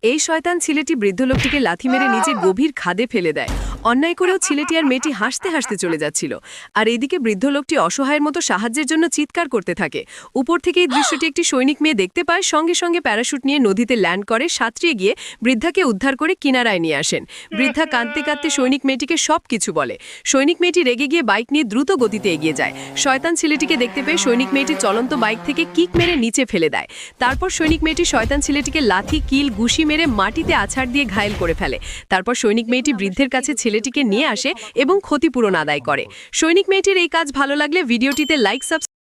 এই শয়তান ছেলেটি বৃদ্ধ লোকটিকে লাথি মেরে নিচে গভীর খাদে ফেলে দেয়। অন্যায় করেও ছেলেটি আর মেয়েটি হাসতে হাসতে চলে যাচ্ছিল। আর এইদিকে বৃদ্ধ লোকটি অসহায়ের মতো সাহায্যের জন্য চিৎকার করতে থাকে। উপর থেকে এই দৃশ্যটি একটি সৈনিক মেয়ে দেখতে পায়, সঙ্গে সঙ্গে প্যারাশুট নিয়ে নদীতে ল্যান্ড করে, সাঁতরিয়ে গিয়ে বৃদ্ধাকে উদ্ধার করে কিনারায় নিয়ে আসেন। বৃদ্ধা কাঁদতে কাঁদতে সৈনিক মেয়েটিকে সব কিছু বলে। সৈনিক মেয়েটি রেগে গিয়ে বাইক নিয়ে দ্রুত গতিতে এগিয়ে যায়। শয়তান ছেলেটিকে দেখতে পেয়ে সৈনিক মেয়েটি চলন্ত বাইক থেকে কিক মেরে নিচে ফেলে দেয়। তারপর সৈনিক মেয়েটি শয়তান ছেলেটিকে লাথি, কিল, ঘুষি মেরে মাটিতে আছাড় দিয়ে ঘায়েল করে ফেলে। তারপর সৈনিক মেয়েটি বৃদ্ধের কাছে ছেলেটিকে নিয়ে আসে এবং ক্ষতিপূরণ আদায় করে। সৈনিক মেয়েটির এই কাজ ভালো লাগলে ভিডিওটিতে লাইক, সাবস্ক্রাইব